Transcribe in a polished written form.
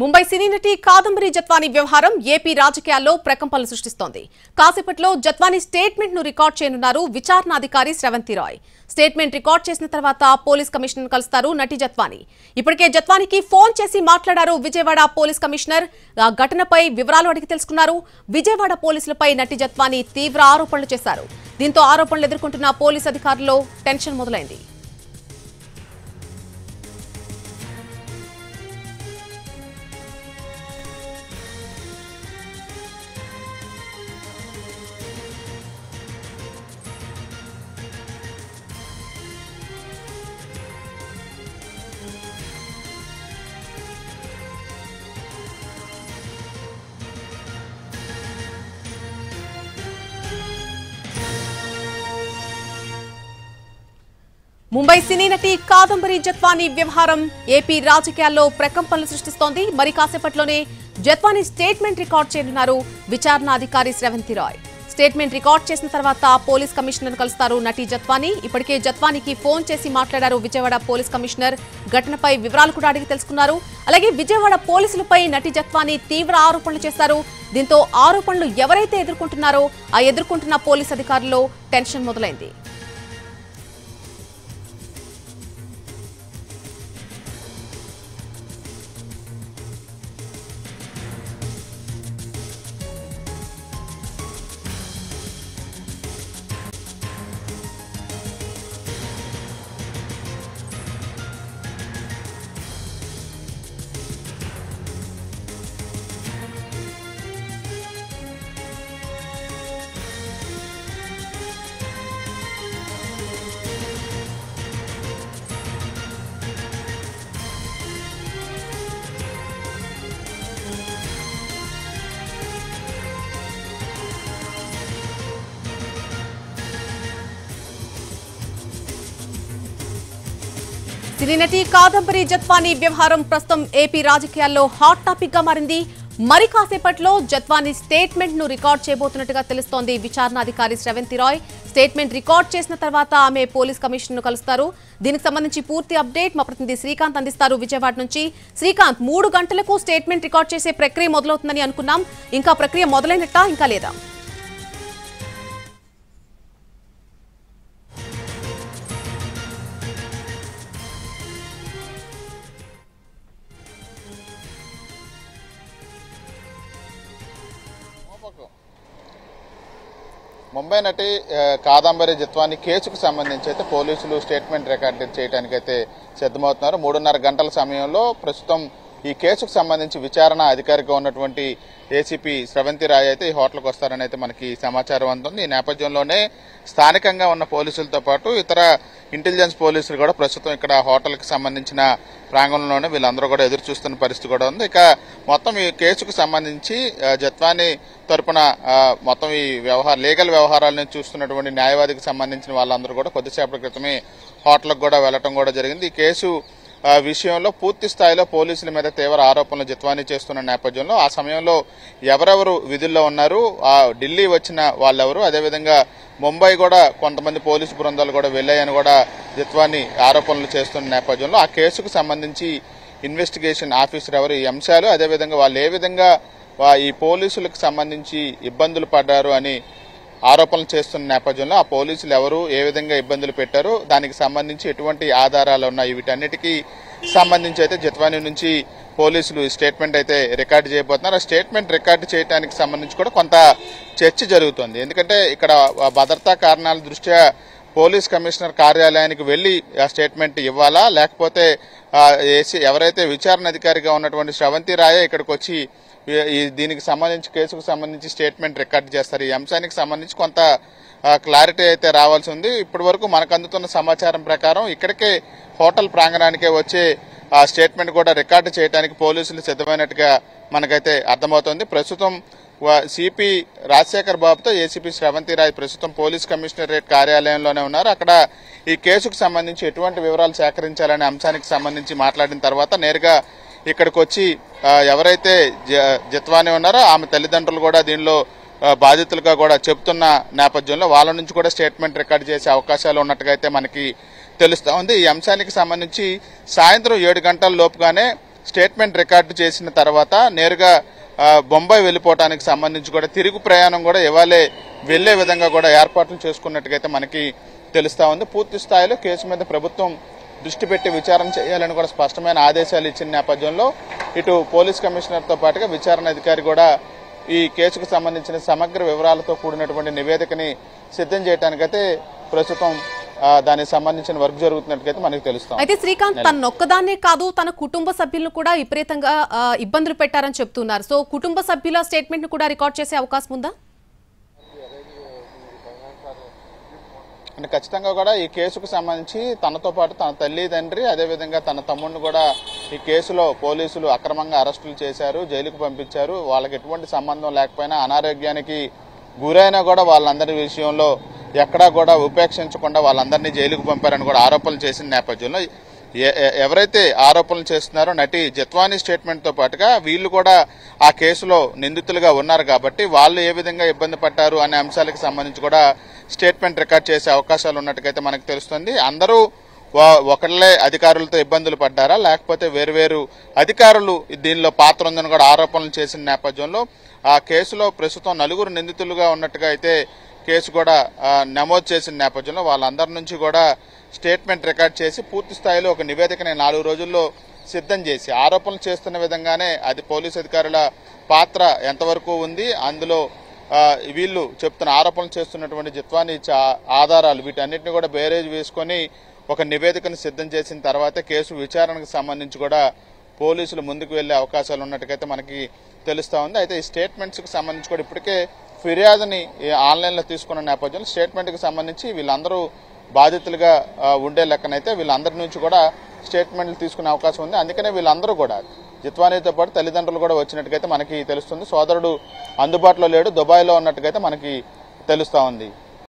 ముంబై సినీ నటి కాదంబరి జత్వానీ వ్యవహారం ఏపీ రాజకీయాల్లో ప్రకంపనలు సృష్టిస్తోంది. కాసేపట్లో జత్వానీ స్టేట్మెంట్ ను రికార్డ్ చేయనున్నారు విచారణాధికారి శ్రవంతి రాయ్. స్టేట్మెంట్ రికార్డ్ చేసిన తర్వాత పోలీస్ కమిషనర్ కలుస్తారు నటి జత్వానీ. ఇప్పటికే జత్వానీకి ఫోన్ చేసి మాట్లాడారు విజయవాడ పోలీస్ కమిషనర్. ఆ ఘటనపై వివరాలు అడిగి తెలుసుకున్నారు. విజయవాడ పోలీసులపై నటి జత్వానీ తీవ్ర ఆరోపణలు చేశారు. దీంతో ఆరోపణలు ఎదుర్కొంటున్న పోలీస్ అధికారుల్లో టెన్షన్ మొదలైంది. ముంబై సినీ నటి కాదంబరి జత్వానీ వ్యవహారం ఏపీ రాజకీయాల్లో ప్రకంపనలు సృష్టిస్తోంది. మరి కాసేపట్లోనే జత్వానీ స్టేట్మెంట్ రికార్డ్ చేయనున్నారు విచారణాధికారి శ్రవంతి రాయ్. స్టేట్మెంట్ రికార్డ్ చేసిన తర్వాత పోలీస్ కమిషనర్ కలుస్తారు నటి జత్వానీ. ఇప్పటికే జత్వానీకి ఫోన్ చేసి మాట్లాడారు విజయవాడ పోలీస్ కమిషనర్. ఘటనపై వివరాలు కూడా అడిగి తెలుసుకున్నారు. అలాగే విజయవాడ పోలీసులపై నటి జత్వానీ తీవ్ర ఆరోపణలు చేశారు. దీంతో ఆరోపణలు ఎవరైతే ఎదుర్కొంటున్నారో ఆ ఎదుర్కొంటున్న పోలీస్ అధికారుల్లో టెన్షన్ మొదలైంది. సినీ నటి కాదంబరి జత్వానీ వ్యవహారం ప్రస్తుతం ఏపీ రాజకీయాల్లో హాట్ టాపిక్ గా మారింది. మరి కాసేపట్లో జత్వానీ స్టేట్మెంట్ ను రికార్డ్ చేయబోతున్నట్టుగా తెలుస్తోంది విచారణాధికారి శ్రవంతి రాయ్. స్టేట్మెంట్ రికార్డ్ చేసిన తర్వాత ఆమె పోలీస్ కమిషనర్ ను కలుస్తారు. దీనికి సంబంధించి పూర్తి అప్డేట్ మా ప్రతినిధి శ్రీకాంత్ అందిస్తారు విజయవాడ నుంచి. శ్రీకాంత్, 3 గంటలకు స్టేట్మెంట్ రికార్డ్ చేసే ప్రక్రియ మొదలవుతుందని అనుకున్నాం. ఇంకా ప్రక్రియ మొదలైనట్టా ఇంకా లేదా? ముంబై నటి కాదంబరి జత్వానీ కేసుకు సంబంధించి అయితే పోలీసులు స్టేట్మెంట్ రికార్డు చేయడానికి అయితే సిద్ధమవుతున్నారు. 3.5 గంటల సమయంలో ప్రస్తుతం ఈ కేసుకు సంబంధించి విచారణ అధికారిగా ఉన్నటువంటి ఏసీపీ శ్రవంతి రాయ్ అయితే ఈ హోటల్కి వస్తారని అయితే మనకి సమాచారం అందుతుంది. ఈ నేపథ్యంలోనే స్థానికంగా ఉన్న పోలీసులతో పాటు ఇతర ఇంటెలిజెన్స్ పోలీసులు కూడా ప్రస్తుతం ఇక్కడ హోటల్కి సంబంధించిన ప్రాంగణంలోనే వీళ్ళందరూ కూడా ఎదురు చూస్తున్న పరిస్థితి కూడా ఉంది. ఇక మొత్తం ఈ కేసుకు సంబంధించి జత్వానీ తరపున మొత్తం ఈ లీగల్ వ్యవహారాలను చూస్తున్నటువంటి న్యాయవాదికి సంబంధించిన వాళ్ళందరూ కూడా కొద్దిసేపటి క్రితమే హోటల్కి కూడా వెళ్లడం కూడా జరిగింది. ఈ కేసు విషయంలో పూర్తి స్థాయిలో పోలీసుల మీద తీవ్ర ఆరోపణలు జత్వానీ చేస్తున్న నేపథ్యంలో ఆ సమయంలో ఎవరెవరు విధుల్లో ఉన్నారు, ఢిల్లీ వచ్చిన వాళ్ళెవరు, అదేవిధంగా ముంబై కూడా కొంతమంది పోలీసు బృందాలు కూడా వెళ్లాయని కూడా జత్వానీ ఆరోపణలు చేస్తున్న నేపథ్యంలో ఆ కేసుకు సంబంధించి ఇన్వెస్టిగేషన్ ఆఫీసర్ ఎవరు, ఈ అంశాలు, అదేవిధంగా వాళ్ళు ఏ విధంగా ఈ పోలీసులకు సంబంధించి ఇబ్బందులు పడ్డారు అని ఆరోపణలు చేస్తున్న నేపథ్యంలో ఆ పోలీసులు ఎవరు, ఏ విధంగా ఇబ్బందులు పెట్టారు, దానికి సంబంధించి ఎటువంటి ఆధారాలు ఉన్నాయి, వీటన్నిటికీ సంబంధించి అయితే జత్వానీ నుంచి పోలీసులు స్టేట్మెంట్ అయితే రికార్డు చేయబోతున్నారు. ఆ స్టేట్మెంట్ రికార్డు చేయడానికి సంబంధించి కూడా కొంత చర్చ జరుగుతుంది. ఎందుకంటే ఇక్కడ భద్రతా కారణాల దృష్ట్యా పోలీస్ కమిషనర్ కార్యాలయానికి వెళ్లి ఆ స్టేట్మెంట్ ఇవ్వాలా, లేకపోతే ఎవరైతే విచారణ అధికారిగా ఉన్నటువంటి శ్రవంతి రాయే ఇక్కడికి వచ్చి దీనికి సంబంధించి కేసుకు సంబంధించి స్టేట్మెంట్ రికార్డు చేస్తారు. ఈ అంశానికి సంబంధించి కొంత క్లారిటీ అయితే రావాల్సి ఉంది. ఇప్పటి వరకు మనకు అందుతున్న సమాచారం ప్రకారం ఇక్కడికే హోటల్ ప్రాంగణానికే వచ్చే స్టేట్మెంట్ కూడా రికార్డు చేయడానికి పోలీసులు సిద్ధమైనట్టుగా మనకైతే అర్థమవుతోంది. ప్రస్తుతం సిపి రాజశేఖర్ బాబుతో ఏసీపీ శ్రవంతి రాయ్ ప్రస్తుతం పోలీస్ కమిషనరేట్ కార్యాలయంలోనే ఉన్నారు. అక్కడ ఈ కేసుకు సంబంధించి ఎటువంటి వివరాలు సేకరించాలనే అంశానికి సంబంధించి మాట్లాడిన తర్వాత నేరుగా ఇక్కడికి వచ్చి ఎవరైతే జత్వానీ ఉన్నారో ఆమె తల్లిదండ్రులు కూడా దీనిలో బాధితులుగా కూడా చెప్తున్న నేపథ్యంలో వాళ్ళ నుంచి కూడా స్టేట్మెంట్ రికార్డు చేసే అవకాశాలు ఉన్నట్టుగా అయితే మనకి తెలుస్తా ఉంది. ఈ అంశానికి సంబంధించి సాయంత్రం 7 గంటల లోపుగానే స్టేట్మెంట్ రికార్డు చేసిన తర్వాత నేరుగా బొంబాయి వెళ్ళిపోవడానికి సంబంధించి కూడా తిరుగు ప్రయాణం కూడా ఇవాళే వెళ్లే విధంగా కూడా ఏర్పాట్లు చేసుకున్నట్టుగా మనకి తెలుస్తా ఉంది. పూర్తి స్థాయిలో కేసు మీద ప్రభుత్వం దృష్టి పెట్టి విచారణ చేయాలని కూడా స్పష్టమైన ఆదేశాలు ఇచ్చిన నేపథ్యంలో ఇటు పోలీస్ కమిషనర్తో పాటుగా విచారణ అధికారి కూడా ఈ కేసుకు సంబంధించిన సమగ్ర వివరాలతో కూడినటువంటి నివేదికని సిద్ధం చేయడానికైతే ప్రస్తుతం దానికి సంబంధించిన వర్క్ జరుగుతున్నట్టుగా మనకు తెలుస్తాం. అయితే శ్రీకాంత్ తన ఒక్కదాన్నే కాదు తన కుటుంబ సభ్యులను కూడా విపరీతంగా ఇబ్బందులు పెట్టారని చెప్తున్నారు. సో కుటుంబ సభ్యుల స్టేట్మెంట్ ను కూడా రికార్డ్ చేసే అవకాశం ఉందా? అంటే ఖచ్చితంగా కూడా ఈ కేసుకు సంబంధించి తనతో పాటు తన తల్లి తండ్రి అదేవిధంగా తన తమ్ముడిని కూడా ఈ కేసులో పోలీసులు అక్రమంగా అరెస్టులు చేశారు, జైలుకు పంపించారు. వాళ్ళకి ఎటువంటి సంబంధం లేకపోయినా అనారోగ్యానికి గురైనా కూడా వాళ్ళందరి విషయంలో ఎక్కడా కూడా ఉపేక్షించకుండా వాళ్ళందరినీ జైలుకు పంపారని కూడా ఆరోపణలు చేసిన నేపథ్యంలో ఎవరైతే ఆరోపణలు చేస్తున్నారో నటి జత్వానీ స్టేట్మెంట్ తో పాటుగా వీళ్ళు కూడా ఆ కేసులో నిందితులుగా ఉన్నారు కాబట్టి వాళ్ళు ఏ విధంగా ఇబ్బంది పడ్డారు అనే అంశాలకు సంబంధించి కూడా స్టేట్మెంట్ రికార్డ్ చేసే అవకాశాలు ఉన్నట్టుగైతే మనకు తెలుస్తుంది. అందరూ ఒకళ్ళే అధికారులతో ఇబ్బందులు పడ్డారా లేకపోతే వేరువేరు అధికారులు దీనిలో పాత్ర ఉందని కూడా ఆరోపణలు చేసిన నేపథ్యంలో ఆ కేసులో ప్రస్తుతం 4 నిందితులుగా ఉన్నట్టుగా అయితే కేసు కూడా నమోదు చేసిన నేపథ్యంలో వాళ్ళందరి నుంచి కూడా స్టేట్మెంట్ రికార్డ్ చేసి పూర్తి స్థాయిలో ఒక నివేదికని 4 రోజుల్లో సిద్ధం చేసి ఆరోపణలు చేస్తున్న విధంగానే అది పోలీసు అధికారుల పాత్ర ఎంతవరకు ఉంది, అందులో వీళ్ళు చెప్తున్న ఆరోపణలు చేస్తున్నటువంటి జత్వానీ ఆధారాలు వీటన్నిటిని కూడా బేరేజ్ వేసుకొని ఒక నివేదికను సిద్ధం చేసిన తర్వాత కేసు విచారణకు సంబంధించి కూడా పోలీసులు ముందుకు వెళ్లే అవకాశాలు ఉన్నట్టుగైతే మనకి తెలుస్తా ఉంది. అయితే ఈ స్టేట్మెంట్స్ కి సంబంధించి కూడా ఇప్పటికే ఫిర్యాదుని ఆన్లైన్లో తీసుకున్న నేపథ్యంలో స్టేట్మెంట్కి సంబంధించి వీళ్ళందరూ బాధితులుగా ఉండే లెక్కనైతే వీళ్ళందరి నుంచి కూడా స్టేట్మెంట్లు తీసుకునే అవకాశం ఉంది. అందుకనే వీళ్ళందరూ కూడా జత్వానీతో పాటు తల్లిదండ్రులు కూడా వచ్చినట్టుగైతే మనకి తెలుస్తుంది. సోదరుడు అందుబాటులో లేడు, దుబాయ్లో ఉన్నట్టుగైతే మనకి తెలుస్తా ఉంది.